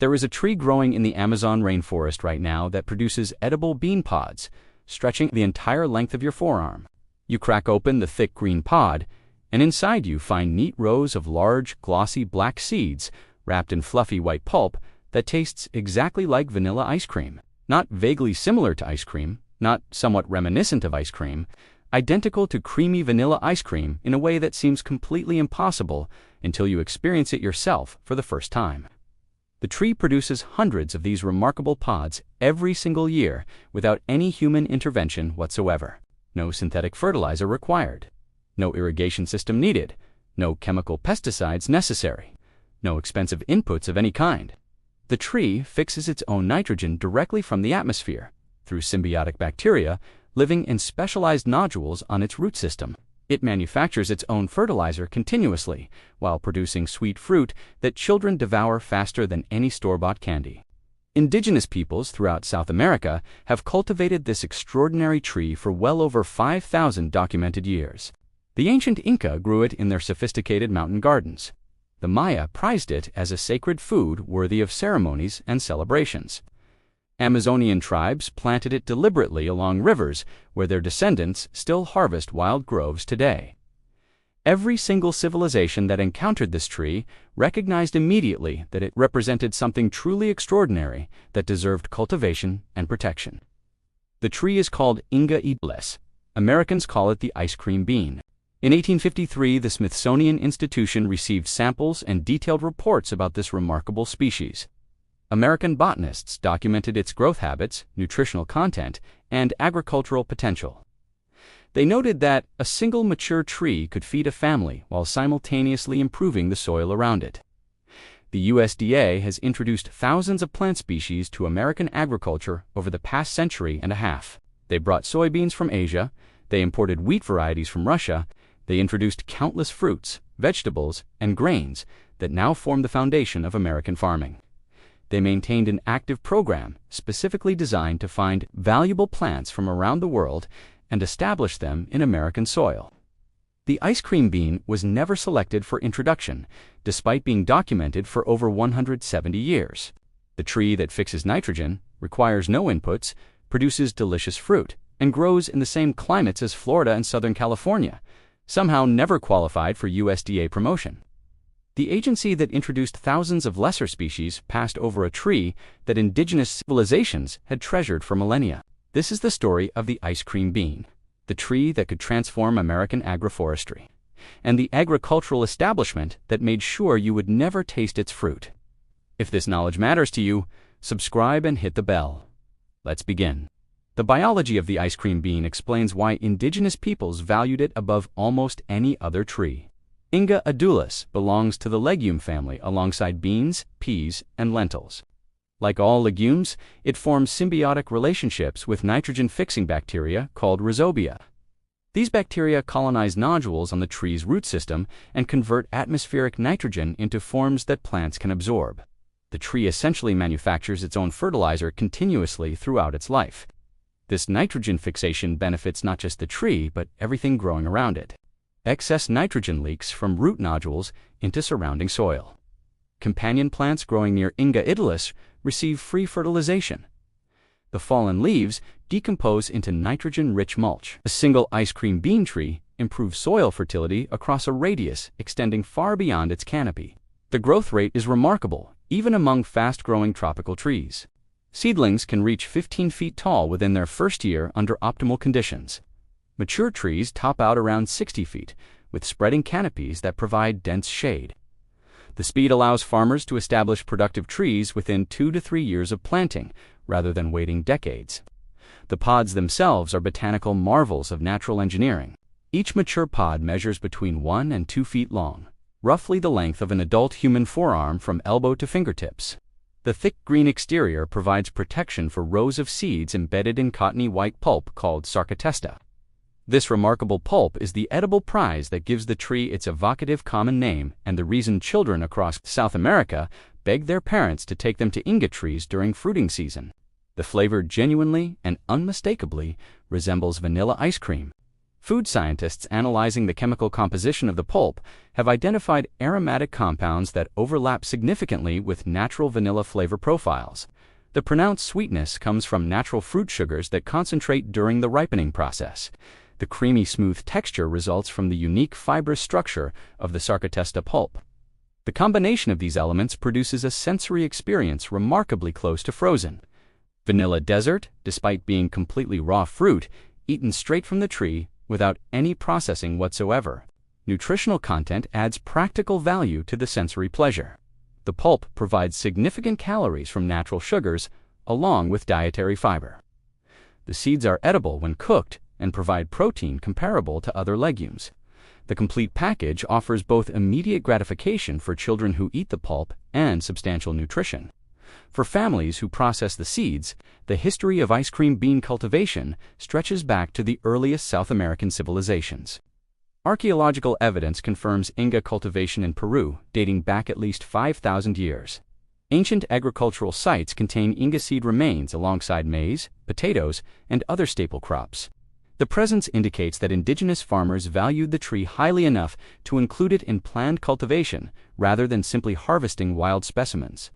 There is a tree growing in the Amazon rainforest right now that produces edible bean pods, stretching the entire length of your forearm. You crack open the thick green pod, and inside you find neat rows of large, glossy black seeds wrapped in fluffy white pulp that tastes exactly like vanilla ice cream. Not vaguely similar to ice cream, not somewhat reminiscent of ice cream, identical to creamy vanilla ice cream in a way that seems completely impossible until you experience it yourself for the first time. The tree produces hundreds of these remarkable pods every single year without any human intervention whatsoever. No synthetic fertilizer required. No irrigation system needed. No chemical pesticides necessary. No expensive inputs of any kind. The tree fixes its own nitrogen directly from the atmosphere through symbiotic bacteria living in specialized nodules on its root system. It manufactures its own fertilizer continuously while producing sweet fruit that children devour faster than any store-bought candy. Indigenous peoples throughout South America have cultivated this extraordinary tree for well over 5,000 documented years. The ancient Inca grew it in their sophisticated mountain gardens. The Maya prized it as a sacred food worthy of ceremonies and celebrations. Amazonian tribes planted it deliberately along rivers where their descendants still harvest wild groves today. Every single civilization that encountered this tree recognized immediately that it represented something truly extraordinary that deserved cultivation and protection. The tree is called Inga edulis. Americans call it the ice cream bean. In 1853, the Smithsonian Institution received samples and detailed reports about this remarkable species. American botanists documented its growth habits, nutritional content, and agricultural potential. They noted that a single mature tree could feed a family while simultaneously improving the soil around it. The USDA has introduced thousands of plant species to American agriculture over the past century and a half. They brought soybeans from Asia, they imported wheat varieties from Russia, they introduced countless fruits, vegetables, and grains that now form the foundation of American farming. They maintained an active program specifically designed to find valuable plants from around the world and establish them in American soil. The ice cream bean was never selected for introduction, despite being documented for over 170 years. The tree that fixes nitrogen, requires no inputs, produces delicious fruit, and grows in the same climates as Florida and Southern California, somehow never qualified for USDA promotion. The agency that introduced thousands of lesser species passed over a tree that indigenous civilizations had treasured for millennia. This is the story of the ice cream bean, the tree that could transform American agroforestry, and the agricultural establishment that made sure you would never taste its fruit. If this knowledge matters to you, subscribe and hit the bell. Let's begin. The biology of the ice cream bean explains why indigenous peoples valued it above almost any other tree. Inga edulis belongs to the legume family alongside beans, peas, and lentils. Like all legumes, it forms symbiotic relationships with nitrogen-fixing bacteria called rhizobia. These bacteria colonize nodules on the tree's root system and convert atmospheric nitrogen into forms that plants can absorb. The tree essentially manufactures its own fertilizer continuously throughout its life. This nitrogen fixation benefits not just the tree, but everything growing around it. Excess nitrogen leaks from root nodules into surrounding soil. Companion plants growing near Inga edulis receive free fertilization. The fallen leaves decompose into nitrogen-rich mulch. A single ice cream bean tree improves soil fertility across a radius extending far beyond its canopy. The growth rate is remarkable, even among fast-growing tropical trees. Seedlings can reach 15 feet tall within their first year under optimal conditions. Mature trees top out around 60 feet, with spreading canopies that provide dense shade. The speed allows farmers to establish productive trees within 2 to 3 years of planting, rather than waiting decades. The pods themselves are botanical marvels of natural engineering. Each mature pod measures between 1 and 2 feet long, roughly the length of an adult human forearm from elbow to fingertips. The thick green exterior provides protection for rows of seeds embedded in cottony white pulp called sarcoptesta. This remarkable pulp is the edible prize that gives the tree its evocative common name and the reason children across South America beg their parents to take them to Inga trees during fruiting season. The flavor genuinely and unmistakably resembles vanilla ice cream. Food scientists analyzing the chemical composition of the pulp have identified aromatic compounds that overlap significantly with natural vanilla flavor profiles. The pronounced sweetness comes from natural fruit sugars that concentrate during the ripening process. The creamy, smooth texture results from the unique fibrous structure of the Sarcatesta pulp. The combination of these elements produces a sensory experience remarkably close to frozen. Vanilla desert, despite being completely raw fruit, eaten straight from the tree without any processing whatsoever. Nutritional content adds practical value to the sensory pleasure. The pulp provides significant calories from natural sugars, along with dietary fiber. The seeds are edible when cooked and provide protein comparable to other legumes. The complete package offers both immediate gratification for children who eat the pulp and substantial nutrition. For families who process the seeds, the history of ice cream bean cultivation stretches back to the earliest South American civilizations. Archaeological evidence confirms Inga cultivation in Peru, dating back at least 5,000 years. Ancient agricultural sites contain Inga seed remains alongside maize, potatoes, and other staple crops. The presence indicates that indigenous farmers valued the tree highly enough to include it in planned cultivation rather than simply harvesting wild specimens.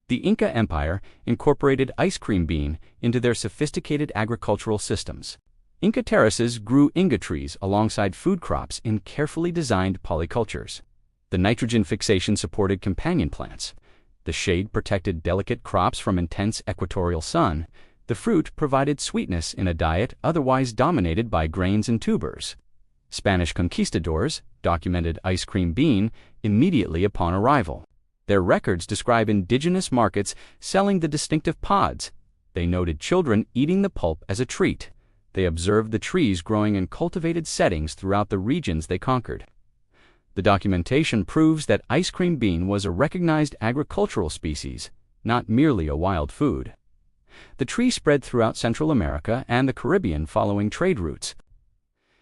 The Inca Empire incorporated ice cream bean into their sophisticated agricultural systems. Inca terraces grew Inga trees alongside food crops in carefully designed polycultures. The nitrogen fixation supported companion plants. The shade protected delicate crops from intense equatorial sun. The fruit provided sweetness in a diet otherwise dominated by grains and tubers. Spanish conquistadors documented ice cream bean immediately upon arrival. Their records describe indigenous markets selling the distinctive pods. They noted children eating the pulp as a treat. They observed the trees growing in cultivated settings throughout the regions they conquered. The documentation proves that ice cream bean was a recognized agricultural species, not merely a wild food. The tree spread throughout Central America and the Caribbean following trade routes.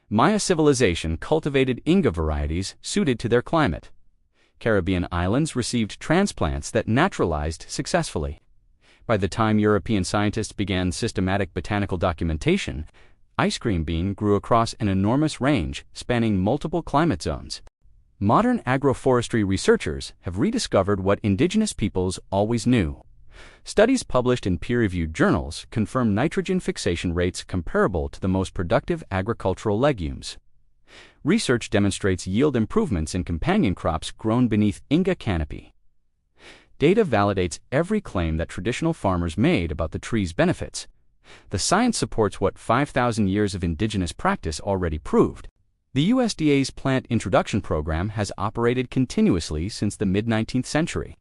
Maya civilization cultivated Inga varieties suited to their climate. Caribbean islands received transplants that naturalized successfully. By the time European scientists began systematic botanical documentation, ice cream bean grew across an enormous range spanning multiple climate zones. Modern agroforestry researchers have rediscovered what indigenous peoples always knew. Studies published in peer-reviewed journals confirm nitrogen fixation rates comparable to the most productive agricultural legumes. Research demonstrates yield improvements in companion crops grown beneath Inga canopy. Data validates every claim that traditional farmers made about the tree's benefits. The science supports what 5,000 years of indigenous practice already proved. The USDA's plant introduction program has operated continuously since the mid-19th century.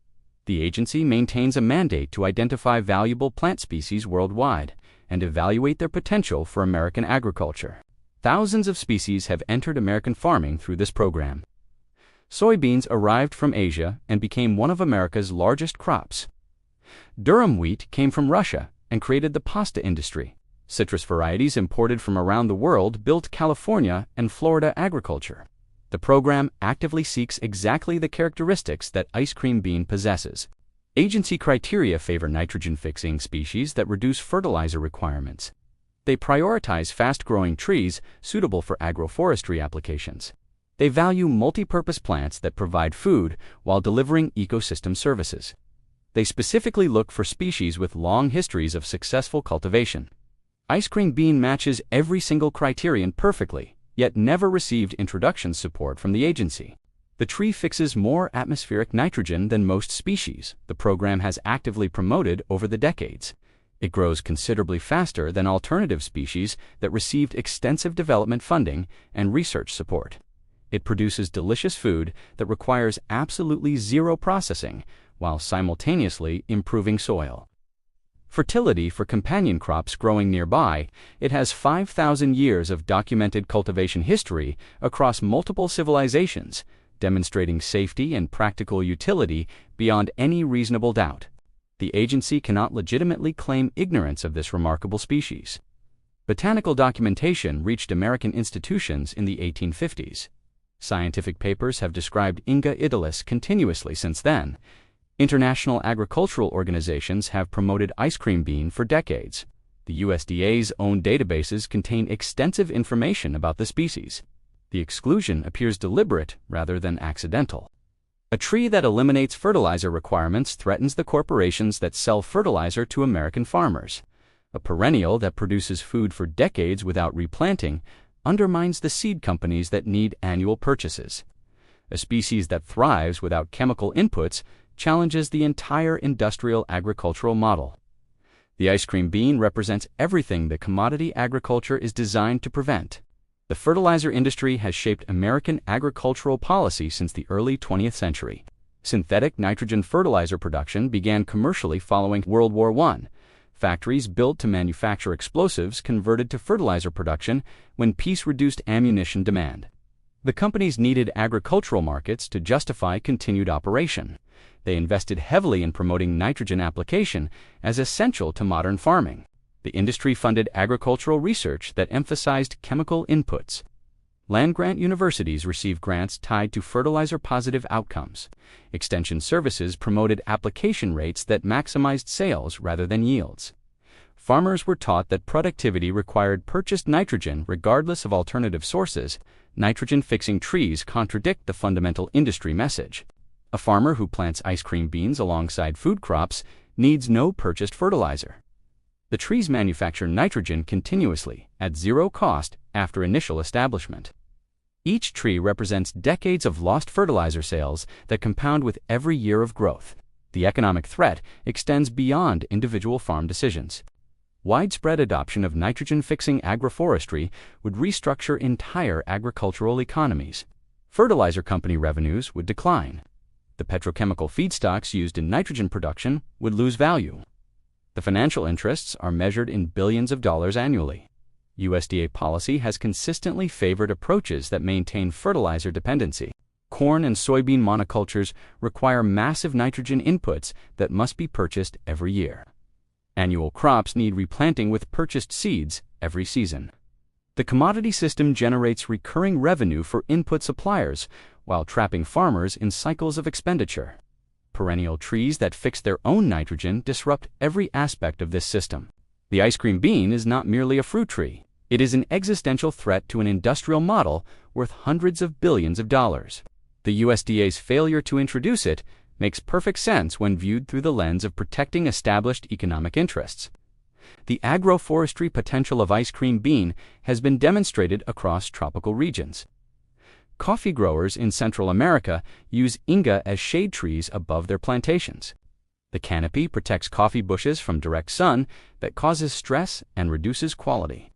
The agency maintains a mandate to identify valuable plant species worldwide and evaluate their potential for American agriculture. Thousands of species have entered American farming through this program. Soybeans arrived from Asia and became one of America's largest crops. Durum wheat came from Russia and created the pasta industry. Citrus varieties imported from around the world built California and Florida agriculture. The program actively seeks exactly the characteristics that ice cream bean possesses. Agency criteria favor nitrogen-fixing species that reduce fertilizer requirements. They prioritize fast-growing trees suitable for agroforestry applications. They value multi-purpose plants that provide food while delivering ecosystem services. They specifically look for species with long histories of successful cultivation. Ice cream bean matches every single criterion perfectly, yet never received introduction support from the agency. The tree fixes more atmospheric nitrogen than most species the program has actively promoted over the decades. It grows considerably faster than alternative species that received extensive development funding and research support. It produces delicious food that requires absolutely zero processing while simultaneously improving soil. Fertility for companion crops growing nearby, it has 5,000 years of documented cultivation history across multiple civilizations, demonstrating safety and practical utility beyond any reasonable doubt. The agency cannot legitimately claim ignorance of this remarkable species. Botanical documentation reached American institutions in the 1850s. Scientific papers have described Inga edulis continuously since then. International agricultural organizations have promoted ice cream bean for decades. The USDA's own databases contain extensive information about the species. The exclusion appears deliberate rather than accidental. A tree that eliminates fertilizer requirements threatens the corporations that sell fertilizer to American farmers. A perennial that produces food for decades without replanting undermines the seed companies that need annual purchases. A species that thrives without chemical inputs challenges the entire industrial agricultural model. The ice cream bean represents everything that commodity agriculture is designed to prevent. The fertilizer industry has shaped American agricultural policy since the early 20th century. Synthetic nitrogen fertilizer production began commercially following World War I. Factories built to manufacture explosives converted to fertilizer production when peace reduced ammunition demand. The companies needed agricultural markets to justify continued operation. They invested heavily in promoting nitrogen application as essential to modern farming. The industry funded agricultural research that emphasized chemical inputs. Land-grant universities received grants tied to fertilizer-positive outcomes. Extension services promoted application rates that maximized sales rather than yields. Farmers were taught that productivity required purchased nitrogen regardless of alternative sources. Nitrogen-fixing trees contradict the fundamental industry message. A farmer who plants ice cream beans alongside food crops needs no purchased fertilizer. The trees manufacture nitrogen continuously at zero cost after initial establishment. Each tree represents decades of lost fertilizer sales that compound with every year of growth. The economic threat extends beyond individual farm decisions. Widespread adoption of nitrogen-fixing agroforestry would restructure entire agricultural economies. Fertilizer company revenues would decline. The petrochemical feedstocks used in nitrogen production would lose value. The financial interests are measured in billions of dollars annually. USDA policy has consistently favored approaches that maintain fertilizer dependency. Corn and soybean monocultures require massive nitrogen inputs that must be purchased every year. Annual crops need replanting with purchased seeds every season. The commodity system generates recurring revenue for input suppliers while trapping farmers in cycles of expenditure. Perennial trees that fix their own nitrogen disrupt every aspect of this system. The ice cream bean is not merely a fruit tree. It is an existential threat to an industrial model worth hundreds of billions of dollars. The USDA's failure to introduce it makes perfect sense when viewed through the lens of protecting established economic interests. The agroforestry potential of ice cream bean has been demonstrated across tropical regions. Coffee growers in Central America use Inga as shade trees above their plantations. The canopy protects coffee bushes from direct sun that causes stress and reduces quality.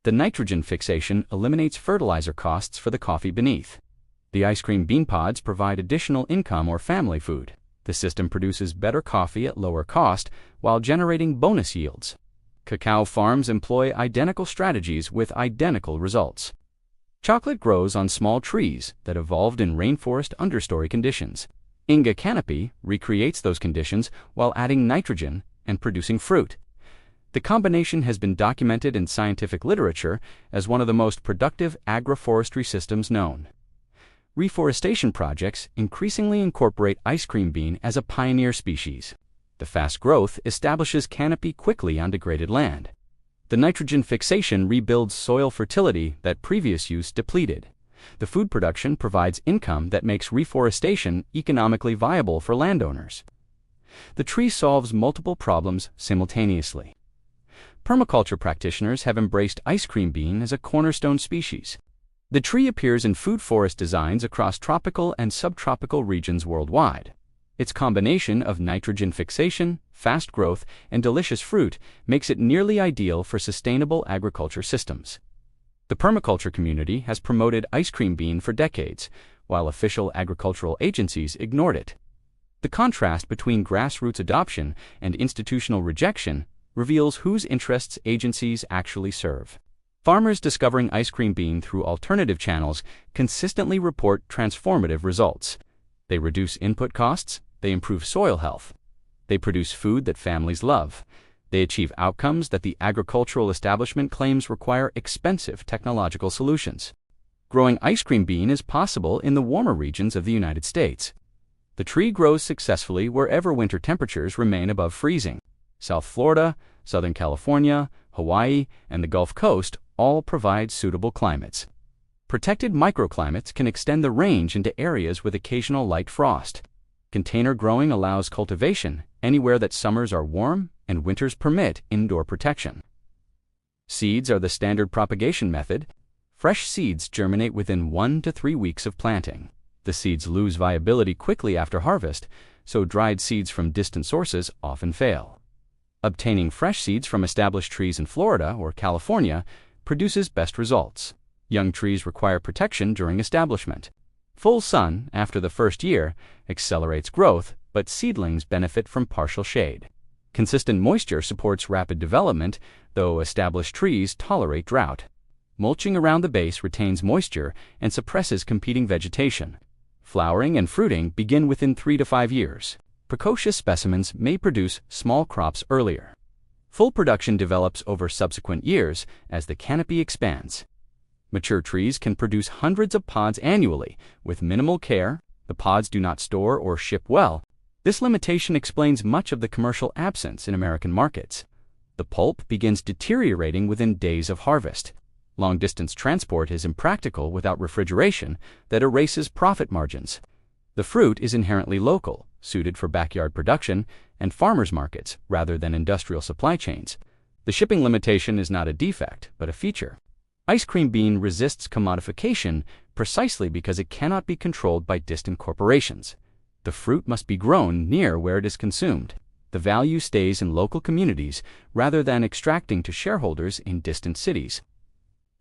The nitrogen fixation eliminates fertilizer costs for the coffee beneath. The ice cream bean pods provide additional income or family food. The system produces better coffee at lower cost while generating bonus yields. Cacao farms employ identical strategies with identical results. Chocolate grows on small trees that evolved in rainforest understory conditions. Inga canopy recreates those conditions while adding nitrogen and producing fruit. The combination has been documented in scientific literature as one of the most productive agroforestry systems known. Reforestation projects increasingly incorporate ice cream bean as a pioneer species. The fast growth establishes canopy quickly on degraded land. The nitrogen fixation rebuilds soil fertility that previous use depleted. The food production provides income that makes reforestation economically viable for landowners. The tree solves multiple problems simultaneously. Permaculture practitioners have embraced ice cream bean as a cornerstone species. The tree appears in food forest designs across tropical and subtropical regions worldwide. Its combination of nitrogen fixation, fast growth, and delicious fruit makes it nearly ideal for sustainable agriculture systems. The permaculture community has promoted ice cream bean for decades, while official agricultural agencies ignored it. The contrast between grassroots adoption and institutional rejection reveals whose interests agencies actually serve. Farmers discovering ice cream bean through alternative channels consistently report transformative results. They reduce input costs, they improve soil health, they produce food that families love, they achieve outcomes that the agricultural establishment claims require expensive technological solutions. Growing ice cream bean is possible in the warmer regions of the United States. The tree grows successfully wherever winter temperatures remain above freezing. South Florida, Southern California, Hawaii, and the Gulf Coast all provide suitable climates. Protected microclimates can extend the range into areas with occasional light frost. Container growing allows cultivation anywhere that summers are warm and winters permit indoor protection. Seeds are the standard propagation method. Fresh seeds germinate within 1 to 3 weeks of planting. The seeds lose viability quickly after harvest, so dried seeds from distant sources often fail. Obtaining fresh seeds from established trees in Florida or California produces best results. Young trees require protection during establishment. Full sun after the first year accelerates growth, but seedlings benefit from partial shade. Consistent moisture supports rapid development, though established trees tolerate drought. Mulching around the base retains moisture and suppresses competing vegetation. Flowering and fruiting begin within 3 to 5 years. Precocious specimens may produce small crops earlier. Full production develops over subsequent years as the canopy expands. Mature trees can produce hundreds of pods annually with minimal care. The pods do not store or ship well. This limitation explains much of the commercial absence in American markets. The pulp begins deteriorating within days of harvest. Long-distance transport is impractical without refrigeration that erases profit margins. The fruit is inherently local, suited for backyard production and farmers markets rather than industrial supply chains. The shipping limitation is not a defect, but a feature. Ice cream bean resists commodification precisely because it cannot be controlled by distant corporations. The fruit must be grown near where it is consumed. The value stays in local communities rather than extracting to shareholders in distant cities.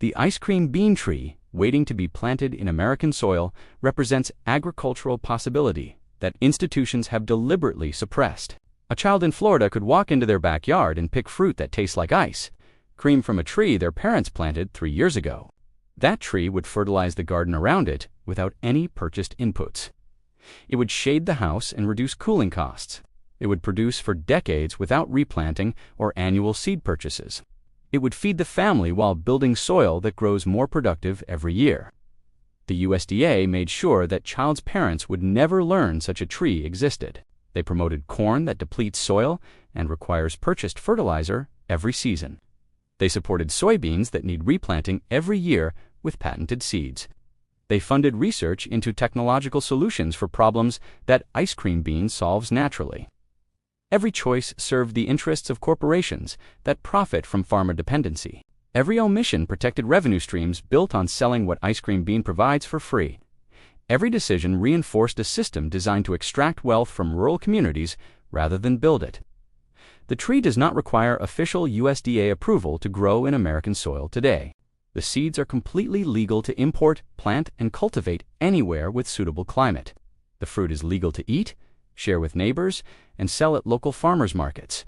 The ice cream bean tree, waiting to be planted in American soil, represents agricultural possibility that institutions have deliberately suppressed. A child in Florida could walk into their backyard and pick fruit that tastes like ice cream from a tree their parents planted 3 years ago. That tree would fertilize the garden around it without any purchased inputs. It would shade the house and reduce cooling costs. It would produce for decades without replanting or annual seed purchases. It would feed the family while building soil that grows more productive every year. The USDA made sure that child's parents would never learn such a tree existed. They promoted corn that depletes soil and requires purchased fertilizer every season. They supported soybeans that need replanting every year with patented seeds. They funded research into technological solutions for problems that ice cream bean solves naturally. Every choice served the interests of corporations that profit from farmer dependency. Every omission protected revenue streams built on selling what ice cream bean provides for free. Every decision reinforced a system designed to extract wealth from rural communities rather than build it. The tree does not require official USDA approval to grow in American soil today. The seeds are completely legal to import, plant, and cultivate anywhere with suitable climate. The fruit is legal to eat, share with neighbors, and sell at local farmers markets.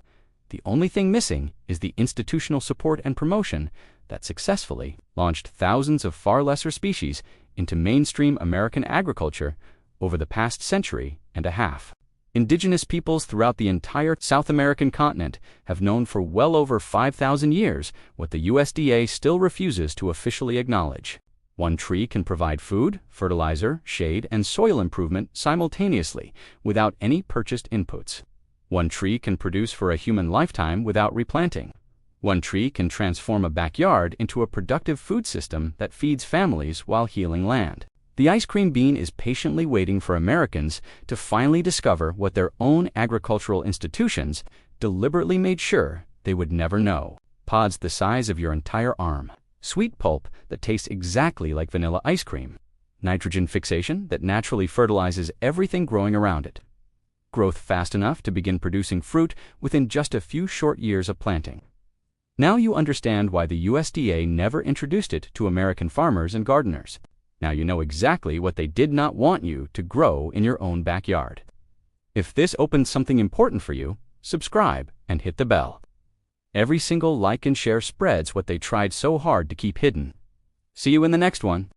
The only thing missing is the institutional support and promotion that successfully launched thousands of far lesser species into mainstream American agriculture over the past century and a half. Indigenous peoples throughout the entire South American continent have known for well over 5,000 years what the USDA still refuses to officially acknowledge. One tree can provide food, fertilizer, shade, and soil improvement simultaneously without any purchased inputs. One tree can produce for a human lifetime without replanting. One tree can transform a backyard into a productive food system that feeds families while healing land. The ice cream bean is patiently waiting for Americans to finally discover what their own agricultural institutions deliberately made sure they would never know. Pods the size of your entire arm. Sweet pulp that tastes exactly like vanilla ice cream. Nitrogen fixation that naturally fertilizes everything growing around it. Growth fast enough to begin producing fruit within just a few short years of planting. Now you understand why the USDA never introduced it to American farmers and gardeners. Now you know exactly what they did not want you to grow in your own backyard. If this opens something important for you, subscribe and hit the bell. Every single like and share spreads what they tried so hard to keep hidden. See you in the next one.